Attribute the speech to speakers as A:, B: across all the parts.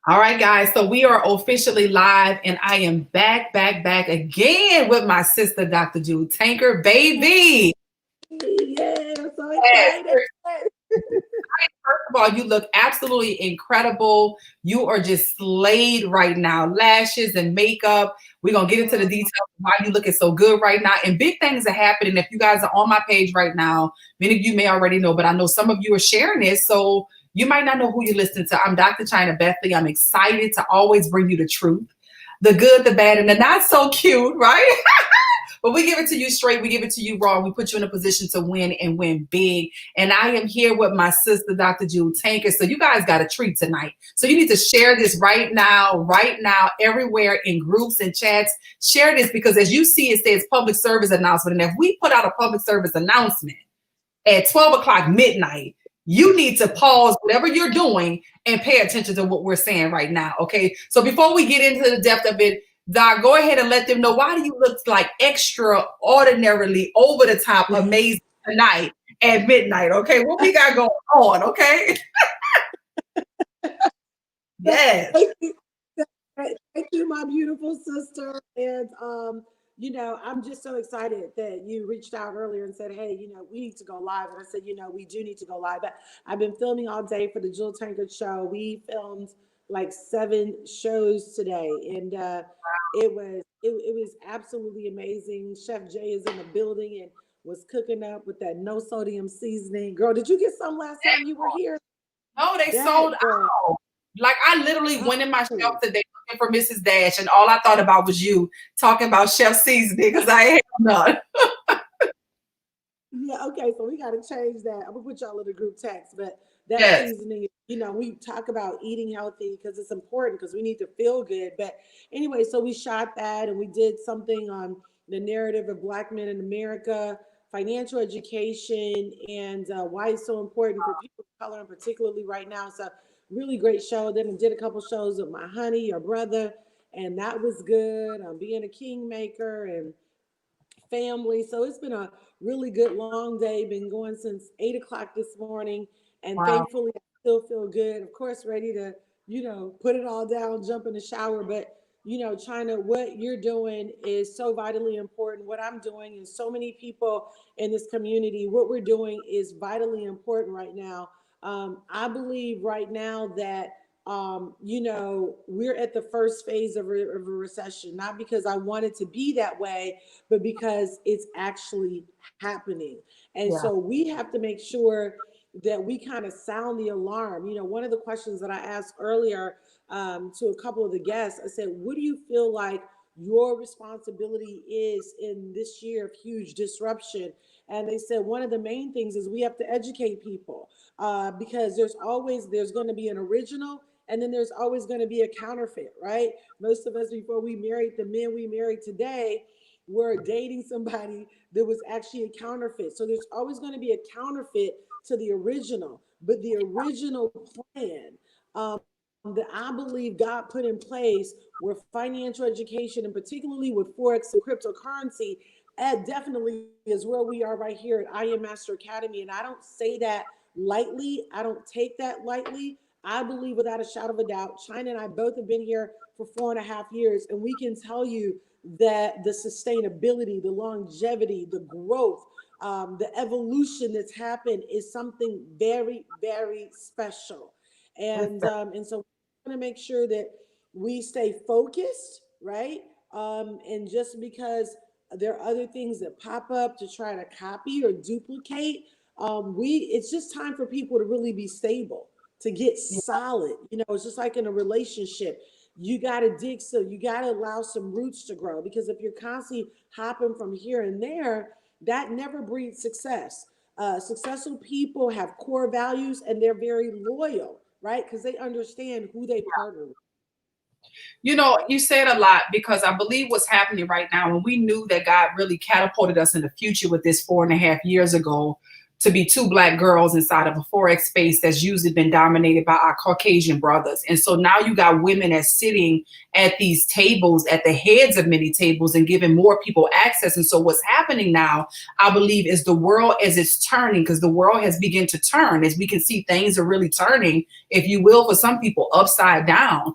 A: All right, guys. So we are officially live, and I am back again with my sister, Dr. Jude Tanker, baby.
B: Yeah, I'm so
A: Yes.
B: excited.
A: First of all, you look absolutely incredible. You are just slayed right now. Lashes and makeup. We're gonna get into the details of why you looking so good right now. And big things are happening. If you guys are on my page right now, many of you may already know, but I know some of you are sharing this. So you might not know who you're listening to. I'm Dr. China Bethley. I'm excited to always bring you the truth, the good, the bad, and the not so cute, right? But we give it to you straight. We give it to you raw. We put you in a position to win and win big. And I am here with my sister, Dr. Jude Tanker. So you guys got a treat tonight. So you need to share this right now, everywhere in groups and chats. Share this because as you see, it says public service announcement. And if we put out a public service announcement at 12 o'clock midnight, you need to pause whatever you're doing and pay attention to what we're saying right now. Okay. So before we get into the depth of it, Doc, go ahead and let them know, why do you look like extraordinarily over the top amazing tonight at midnight? Okay. What we got going on? Okay. Yes.
B: Thank you, my beautiful sister. And I'm just so excited that you reached out earlier and said, hey, we need to go live. And I said, we do need to go live. But I've been filming all day for the Jewel Tankard show. We filmed like 7 shows today, and it was absolutely amazing. Chef Jay is in the building and was cooking up with that no sodium seasoning. Girl, did you get some last time you were here?
A: No, they
B: That
A: sold
B: girl.
A: out. Like I literally went in my
B: Oh.
A: shelf today looking for Mrs. Dash, and all I thought about was you talking about Chef Seasoning because I ain't none.
B: Yeah, okay, so we got to change that. I'm gonna put y'all in the group text, but that
A: Yes.
B: seasoning, we talk about eating healthy because it's important because we need to feel good. But anyway, so we shot that and we did something on the narrative of Black men in America, financial education, and why it's so important for people of color, and particularly right now. It's a really great show. Then I did a couple shows with my honey, your brother, and that was good. Being a kingmaker and family. So it's been a really good long day. Been going since 8 o'clock this morning, and
A: Wow.
B: thankfully I still feel good. Of course, ready to put it all down, jump in the shower. But China, what you're doing is so vitally important. What I'm doing, and so many people in this community, what we're doing is vitally important right now. I believe right now that we're at the first phase of a recession, not because I want it to be that way, but because it's actually happening. And
A: Yeah.
B: so we have to make sure that we kind of sound the alarm. One of the questions that I asked earlier to a couple of the guests, I said, what do you feel like your responsibility is in this year of huge disruption? And they said one of the main things is we have to educate people because there's going to be an original, and then there's always going to be a counterfeit, right? Most of us, before we married the men we marry today, were dating somebody that was actually a counterfeit. So there's always going to be a counterfeit to the original, but the original plan that I believe God put in place, where financial education, and particularly with Forex and cryptocurrency, definitely is where we are right here at I Am Master Academy. And I don't say that lightly. I don't take that lightly. I believe without a shadow of a doubt, China and I both have been here for 4.5 years, and we can tell you that the sustainability, the longevity, the growth, the evolution that's happened is something very, very special. And so we want to make sure that we stay focused, right? And just because there are other things that pop up to try to copy or duplicate, we it's just time for people to really be stable, to get solid. It's just like in a relationship. You got to dig, so you got to allow some roots to grow, because if you're constantly hopping from here and there, that never breeds success. Successful people have core values, and they're very loyal, right? Because they understand who they partner with.
A: You said a lot because I believe what's happening right now, and we knew that God really catapulted us in the future with this 4.5 years ago. to be two Black girls inside of a Forex space that's usually been dominated by our Caucasian brothers. And so now you got women that's sitting at these tables, at the heads of many tables, and giving more people access. And so what's happening now, I believe, is the world as it's turning, because the world has begun to turn, as we can see things are really turning, if you will, for some people upside down.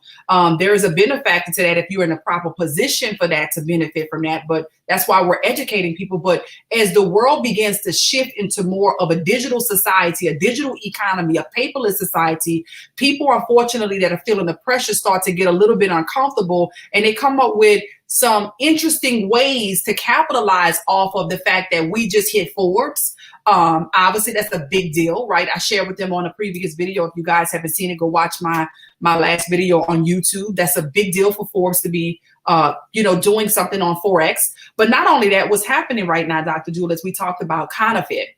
A: There is a benefactor to that if you're in a proper position for that to benefit from that. But that's why we're educating people. But as the world begins to shift into more of a digital society, a digital economy, a paperless society, people, unfortunately, that are feeling the pressure start to get a little bit uncomfortable, and they come up with some interesting ways to capitalize off of the fact that we just hit Forbes. Obviously, that's a big deal, right? I shared with them on a previous video. If you guys haven't seen it, go watch my last video on YouTube. That's a big deal for Forbes to be doing something on Forex. But not only that, what's happening right now, Dr. Julius, we talked about counterfeit.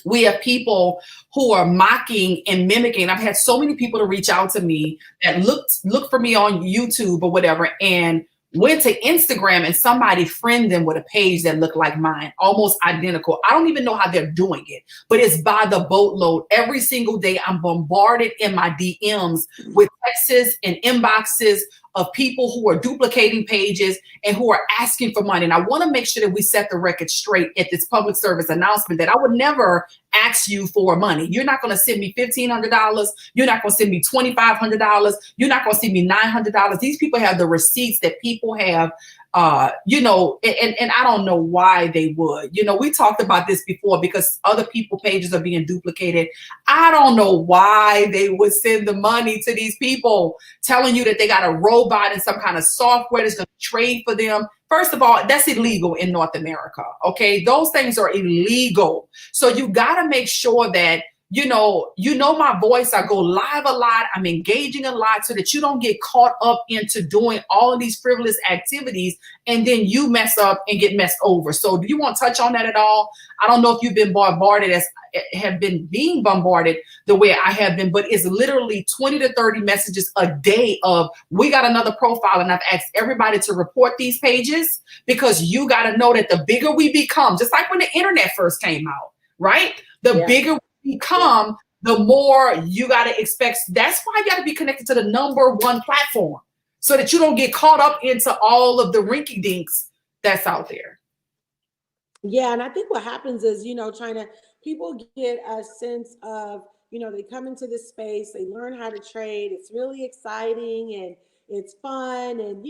A: We have people who are mocking and mimicking. I've had so many people to reach out to me that look for me on YouTube or whatever, and went to Instagram and somebody friended them with a page that looked like mine, almost identical. I don't even know how they're doing it, but it's by the boatload. Every single day I'm bombarded in my DMs with texts and inboxes of people who are duplicating pages and who are asking for money. And I want to make sure that we set the record straight at this public service announcement that I would never ask you for money. You're not going to send me $1,500. You're not going to send me $2,500. You're not going to send me $900. These people have the receipts that people have, and I don't know why they would. We talked about this before because other people pages are being duplicated. I don't know why they would send the money to these people telling you that they got a robot and some kind of software that's going to trade for them. First of all, that's illegal in North America. Okay. Those things are illegal. So you got to make sure that you know my voice. I go live a lot. I'm engaging a lot so that you don't get caught up into doing all of these frivolous activities and then you mess up and get messed over. So do you want to touch on that at all? I don't know if you've been being bombarded the way I have been, but it's literally 20 to 30 messages a day of, we got another profile. And I've asked everybody to report these pages, because you got to know that the bigger we become, just like when the internet first came out, right? The bigger we become, the more you got to expect. That's why you got to be connected to the number one platform so that you don't get caught up into all of the rinky dinks that's out there.
B: Yeah. And I think what happens is, people get a sense of, they come into this space, they learn how to trade. It's really exciting and it's fun. And,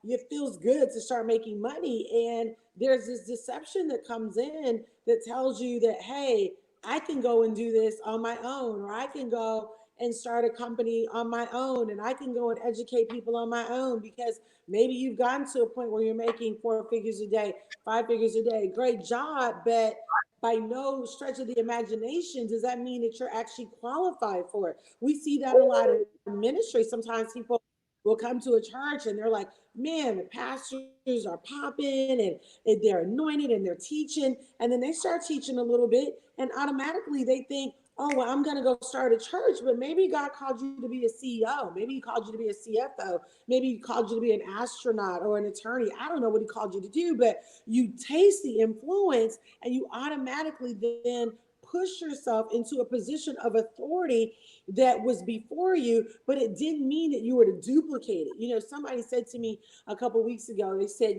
B: it feels good to start making money. And there's this deception that comes in that tells you that, hey, I can go and do this on my own, or I can go and start a company on my own, and I can go and educate people on my own, because maybe you've gotten to a point where you're making 4 figures a day, 5 figures a day. Great job, but by no stretch of the imagination does that mean that you're actually qualified for it. We see that a lot in ministry. Sometimes people will come to a church and they're like, man, the pastors are popping and they're anointed and they're teaching. And then they start teaching a little bit and automatically they think, oh, well, I'm going to go start a church. But maybe God called you to be a CEO. Maybe he called you to be a CFO. Maybe he called you to be an astronaut or an attorney. I don't know what he called you to do, but you taste the influence and you automatically then push yourself into a position of authority that was before you, but it didn't mean that you were to duplicate it. Somebody said to me a couple of weeks ago, they said,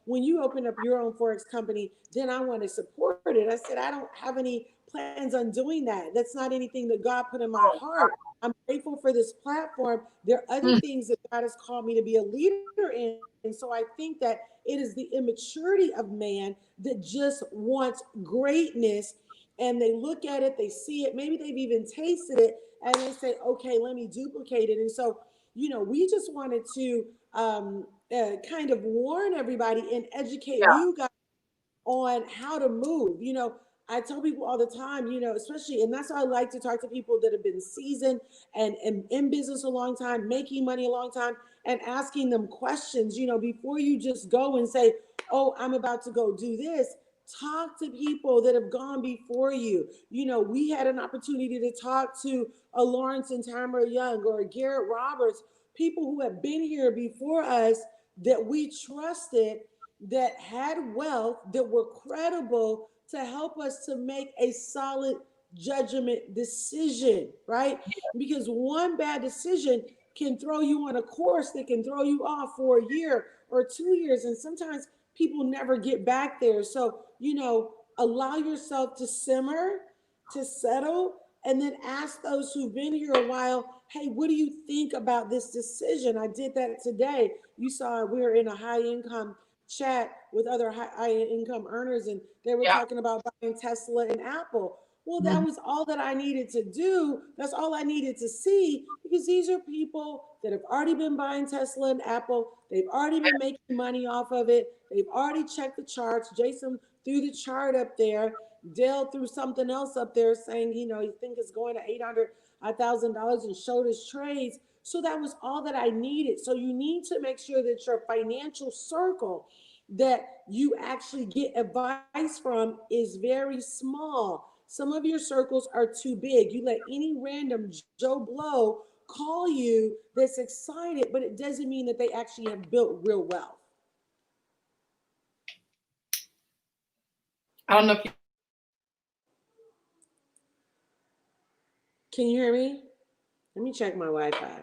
B: when you open up your own Forex company, then I want to support it. I said, I don't have any plans on doing that. That's not anything that God put in my heart. I'm grateful for this platform. There are other things that God has called me to be a leader in. And so I think that it is the immaturity of man that just wants greatness. And they look at it, they see it, maybe they've even tasted it, and they say, okay, let me duplicate it. And so, we just wanted to kind of warn everybody and educate you guys on how to move. I tell people all the time, especially, and that's why I like to talk to people that have been seasoned and in business a long time, making money a long time, and asking them questions, before you just go and say, oh, I'm about to go do this. Talk to people that have gone before you. We had an opportunity to talk to a Lawrence and Tamara Young or a Garrett Roberts, people who have been here before us that we trusted, that had wealth, that were credible, to help us to make a solid judgment decision, right? Because one bad decision can throw you on a course that can throw you off for a year or 2 years. And sometimes people never get back there. So, allow yourself to simmer, to settle, and then ask those who've been here a while, hey, what do you think about this decision? I did that today. You saw we were in a high income chat with other high income earners, and they were
A: Yeah.
B: talking about buying Tesla and Apple. Well, that
A: Mhm.
B: was all that I needed to do. That's all I needed to see, because these are people that have already been buying Tesla and Apple. They've already been making money off of it. They've already checked the charts. Jason threw the chart up there. Dale threw something else up there saying, you think it's going to $800,000 and showed his trades. So that was all that I needed. So you need to make sure that your financial circle that you actually get advice from is very small. Some of your circles are too big. You let any random Joe Blow call you that's excited, but it doesn't mean that they actually have built real wealth.
A: I don't know if you
B: Can you hear me? Let me check my Wi-Fi.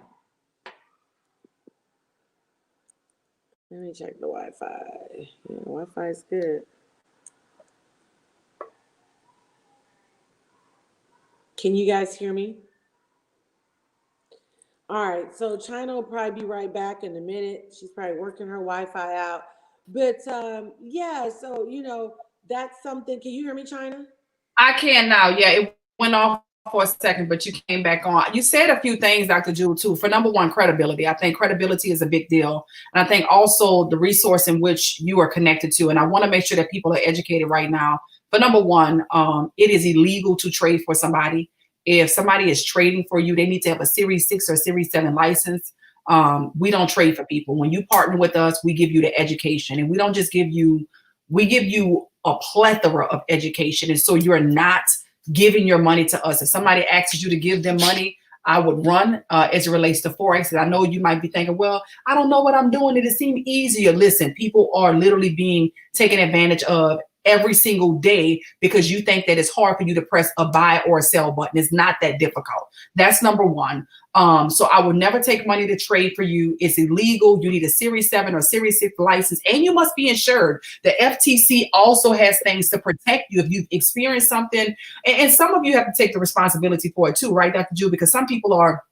B: Let me check the Wi-Fi. Yeah, Wi-Fi is good. Can you guys hear me? All right, so China will probably be right back in a minute. She's probably working her Wi-Fi out. But yeah, so that's something. Can you hear me, China?
A: I can now. Yeah, it went off for a second, but you came back on. You said a few things, Dr. Jewel, too. For number one, credibility. I think credibility is a big deal. And I think also the resource in which you are connected to. And I want to make sure that people are educated right now. For number one, it is illegal to trade for somebody. If somebody is trading for you, they need to have a Series 6 or Series 7 license. We don't trade for people. When you partner with us, we give you the education. And we don't just give you, we give you a plethora of education. And so you're not giving your money to us. If somebody asks you to give them money, I would run as it relates to Forex. And I know you might be thinking, well, I don't know what I'm doing. It seems easier. Listen, people are literally being taken advantage of every single day because you think that it's hard for you to press a buy or a sell button. It's not that difficult. That's number one. So I would never take money to trade for you. It's illegal. You need a Series 7 or Series 6 license, and you must be insured. The FTC also has things to protect you if you've experienced something. And some of you have to take the responsibility for it too, right, Dr. Ju? Because some people are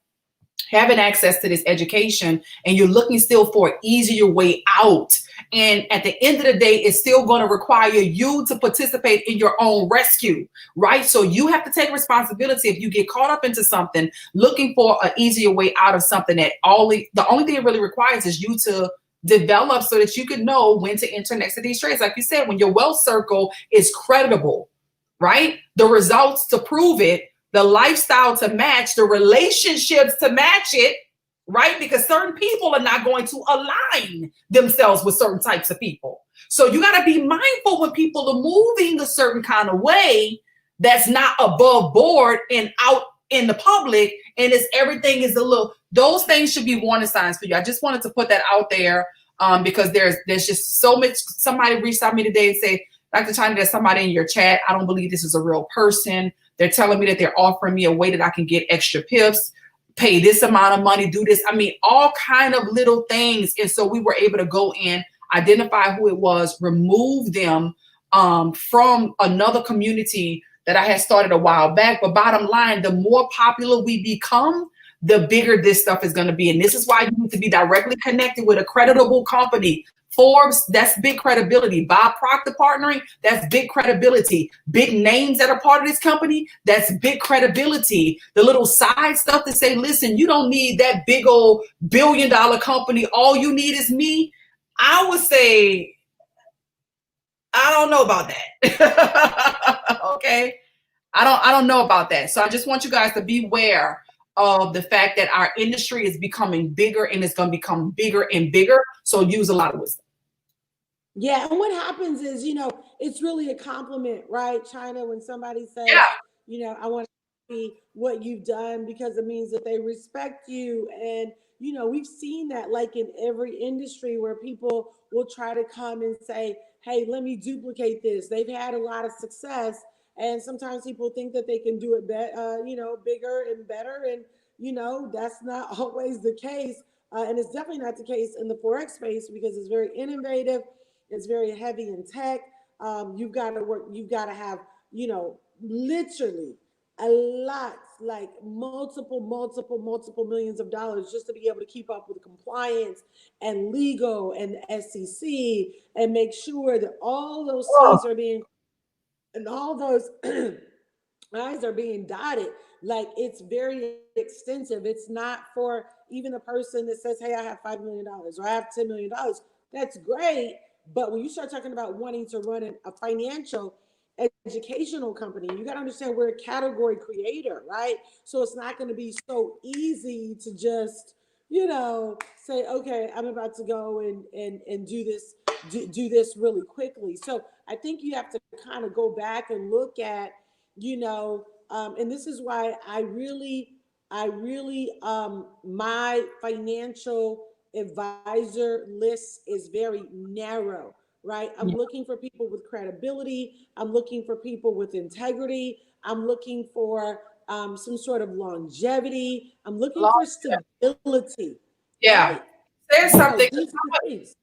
A: having access to this education and you're looking still for an easier way out. And at the end of the day, it's still going to require you to participate in your own rescue, right? So you have to take responsibility if you get caught up into something, looking for an easier way out of something that the only thing it really requires is you to develop so that you can know when to enter next to these trades. Like you said, when your wealth circle is credible, right? The results to prove it, the lifestyle to match, the relationships to match it, right? Because certain people are not going to align themselves with certain types of people. So you got to be mindful when people are moving a certain kind of way that's not above board and out in the public, and it's everything is a little, those things should be warning signs for you. I just wanted to put that out there because there's just so much. Somebody reached out to me today and say, Dr. China, there's somebody in your chat. I don't believe this is a real person. They're telling me that they're offering me a way that I can get extra pips, pay this amount of money, do this. I mean, all kind of little things. And so we were able to go in, identify who it was, remove them from another community that I had started a while back. But bottom line, the more popular we become, the bigger this stuff is going to be. And this is why you need to be directly connected with a creditable company. Forbes, that's big credibility. Bob Proctor partnering, that's big credibility. Big names that are part of this company, that's big credibility. The little side stuff to say, listen, you don't need that big old billion-dollar company. All you need is me. I would say, I don't know about that. Okay. I don't know about that. So I just want you guys to beware of the fact that our industry is becoming bigger and it's going to become bigger and bigger. So use a lot of wisdom.
B: Yeah, and what happens is, it's really a compliment, right, China, when somebody says,
A: Yeah.
B: I want to see what you've done, because it means that they respect you. And, we've seen that like in every industry where people will try to come and say, hey, let me duplicate this. They've had a lot of success, and sometimes people think that they can do it bigger and better, and that's not always the case. And it's definitely not the case in the forex space because it's very innovative. It's very heavy in tech. You've got to work. You've got to have literally a lot, like multiple millions of dollars just to be able to keep up with compliance and legal and SEC and make sure that all those T's are being and all those I's are being dotted. Like, it's very extensive. It's not for even a person that says, hey, I have $5 million or I have $10 million. That's great. But when you start talking about wanting to run a financial educational company, you got to understand we're a category creator, right? So it's not going to be so easy to just, say, okay, I'm about to go and do this really quickly. So I think you have to kind of go back and look at, and this is why my financial advisor list is very narrow, right? I'm looking for people with credibility. I'm looking for people with integrity. I'm looking for some sort of longevity. I'm looking for stability,
A: Yeah.
B: right?
A: There's something.
B: These are the things.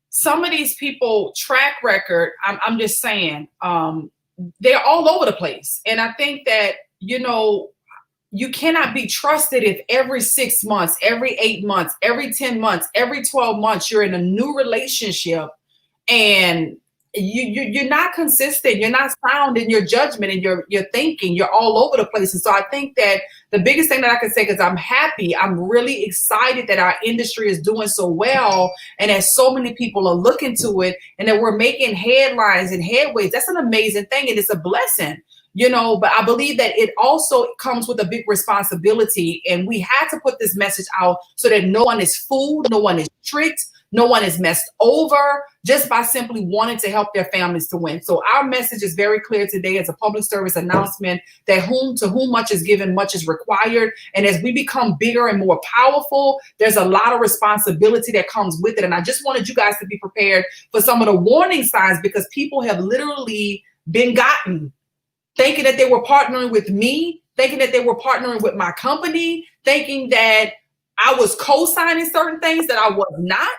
A: Some of these people track record, I'm just saying, they're all over the place. And I think that, you cannot be trusted if every 6 months, every 8 months, every 10 months, every 12 months, you're in a new relationship and you're not consistent. You're not sound in your judgment and your thinking. You're all over the place. And so I think that the biggest thing that I can say, because I'm happy, I'm really excited that our industry is doing so well and that so many people are looking to it and that we're making headlines and headways. That's an amazing thing and it's a blessing. But I believe that it also comes with a big responsibility, and we had to put this message out so that no one is fooled, no one is tricked, no one is messed over just by simply wanting to help their families to win. So our message is very clear today as a public service announcement that to whom much is given, much is required. And as we become bigger and more powerful, there's a lot of responsibility that comes with it. And I just wanted you guys to be prepared for some of the warning signs because people have literally been gotten thinking that they were partnering with me, thinking that they were partnering with my company, thinking that I was co-signing certain things that I was not.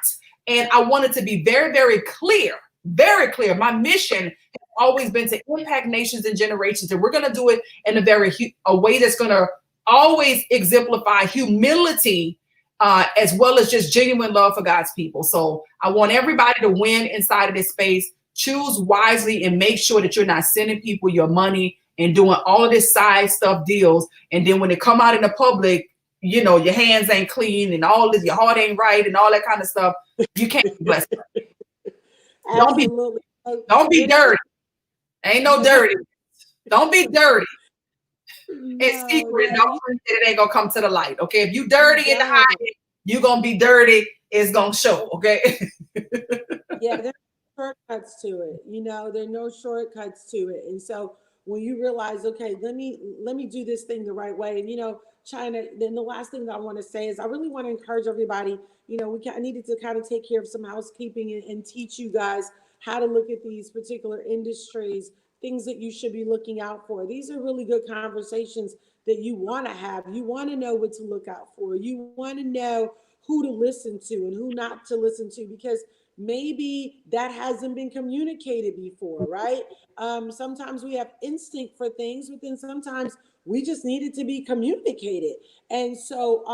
A: And I wanted to be very, very clear, very clear. My mission has always been to impact nations and generations. And we're going to do it in a way that's going to always exemplify humility as well as just genuine love for God's people. So I want everybody to win inside of this space. Choose wisely and make sure that you're not sending people your money and doing all of this side stuff deals. And then when they come out in the public, your hands ain't clean and all this, your heart ain't right and all that kind of stuff. You can't be blessed. Don't be dirty. Ain't no dirty. Don't be dirty. It's secret. Don't think that it ain't gonna come to the light. Okay. If you dirty in the hiding, you're gonna be dirty. It's gonna show. Okay.
B: Yeah. Shortcuts to it, there are no shortcuts to it. And so when you realize, okay, let me do this thing the right way. And China, then the last thing that I want to say is I really want to encourage everybody, I needed to kind of take care of some housekeeping and teach you guys how to look at these particular industries, things that you should be looking out for. These are really good conversations that you want to have. You want to know what to look out for. You want to know who to listen to and who not to listen to, because maybe that hasn't been communicated before, right? Sometimes we have instinct for things, but then sometimes we just need it to be communicated. And so,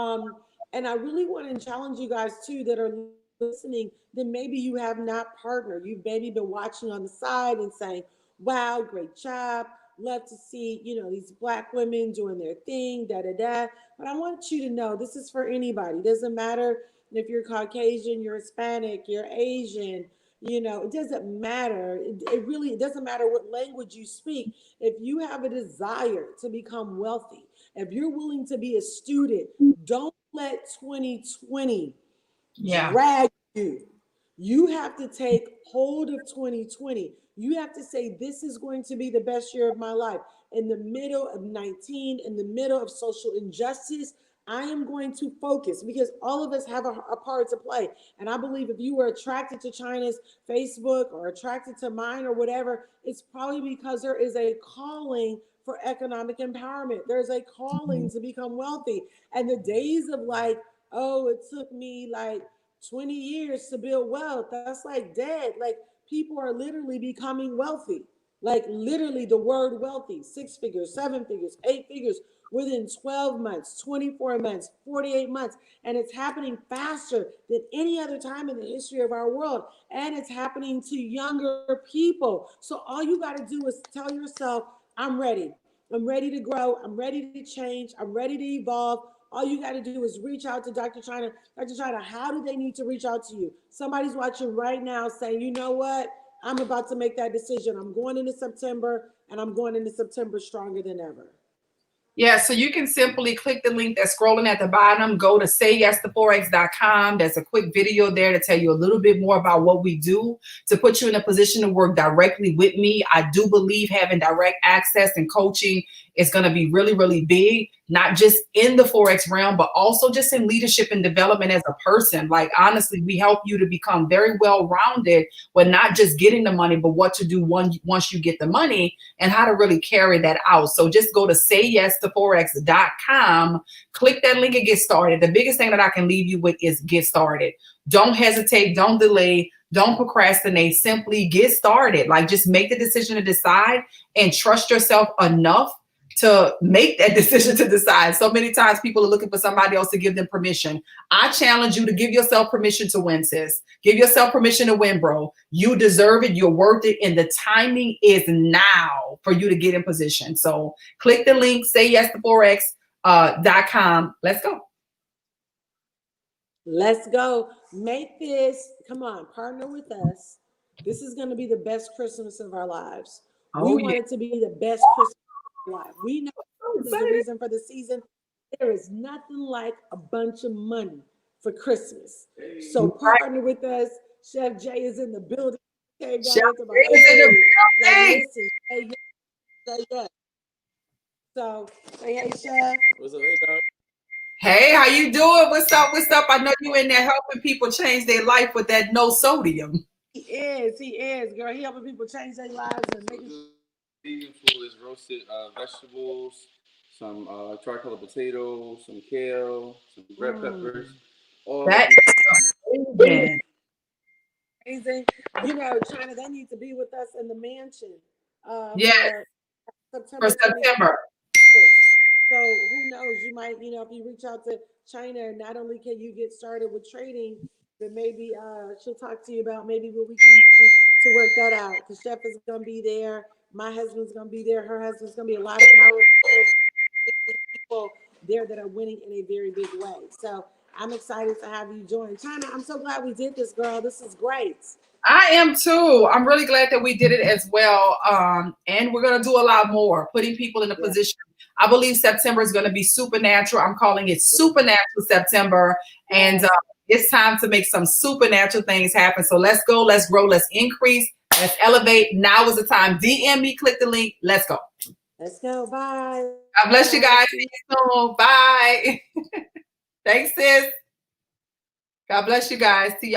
B: and I really want to challenge you guys too that are listening, that maybe you have not partnered. You've maybe been watching on the side and saying, wow, great job. Love to see, these Black women doing their thing, da, da, da. But I want you to know this is for anybody. It doesn't matter if you're Caucasian, you're Hispanic, you're Asian, it doesn't matter. It doesn't matter what language you speak. If you have a desire to become wealthy, if you're willing to be a student, don't let 2020 drag you. You have to take hold of 2020. You have to say, this is going to be the best year of my life. In the middle of 19, in the middle of social injustice, I am going to focus, because all of us have a part to play. And I believe if you were attracted to China's Facebook or attracted to mine or whatever, it's probably because there is a calling for economic empowerment. There's a calling to become wealthy. And the days of like, oh, it took me like 20 years to build wealth, that's like dead. Like, people are literally becoming wealthy. Like, literally, the word wealthy, 6 figures, 7 figures, 8 figures within 12 months, 24 months, 48 months. And it's happening faster than any other time in the history of our world. And it's happening to younger people. So all you got to do is tell yourself, I'm ready. I'm ready to grow. I'm ready to change. I'm ready to evolve. All you got to do is reach out to Dr. China. Dr. China, how do they need to reach out to you? Somebody's watching right now saying, you know what? I'm about to make that decision. I'm going into September, and I'm going into September stronger than ever.
A: Yeah, so you can simply click the link that's scrolling at the bottom, go to sayyes2forex.com. There's a quick video there to tell you a little bit more about what we do to put you in a position to work directly with me. I do believe having direct access and coaching is going to be really, really big, not just in the Forex realm, but also just in leadership and development as a person. Like, honestly, we help you to become very well-rounded with not just getting the money, but what to do once you get the money and how to really carry that out. So just go to sayyes2forex.com, click that link and get started. The biggest thing that I can leave you with is get started. Don't hesitate, don't delay, don't procrastinate, simply get started. Like, just make the decision to decide and trust yourself enough to make that decision to decide. So many times people are looking for somebody else to give them permission. I challenge you to give yourself permission to win, sis. Give yourself permission to win, bro. You deserve it. You're worth it. And the timing is now for you to get in position. So click the link, sayyes2forex.com. Let's go.
B: Let's go. Make this, come on, partner with us. This is going to be the best Christmas of our lives. We want it to be the best Christmas of our lives. We know this is the reason for the season. There is nothing like a bunch of money for Christmas. So partner with us. Chef Jay is in the building. Okay, guys,
A: Chef Jay is in the building.
B: Listen, say yes. So, say hey, Chef.
C: What's up, hey, dog?
A: Hey, how you doing? What's up? What's up? I know you in there helping people change their life with that no sodium.
B: He is, girl. He helping people change their lives and making
C: vegan food is roasted vegetables, some tricolor potatoes, some kale, some red peppers. All
A: that is amazing.
B: Amazing. You know, China, they need to be with us in the mansion.
A: Yes. For September.
B: So who knows? You might, you know, if you reach out to China, not only can you get started with trading, but maybe she'll talk to you about maybe what we can do to work that out. The chef is going to be there. My husband's going to be there. Her husband's going to be a lot of powerful people there that are winning in a very big way. So I'm excited to have you join. China, I'm so glad we did this, girl. This is great.
A: I am too. I'm really glad that we did it as well. And we're going to do a lot more, putting people in a position. I believe September is going to be supernatural. I'm calling it Supernatural September. And it's time to make some supernatural things happen. So let's go, let's grow, let's increase, let's elevate. Now is the time. DM me, click the link. Let's go.
B: Let's go. Bye.
A: God bless you guys. See you soon. Bye. Thanks, sis. God bless you guys. See y'all.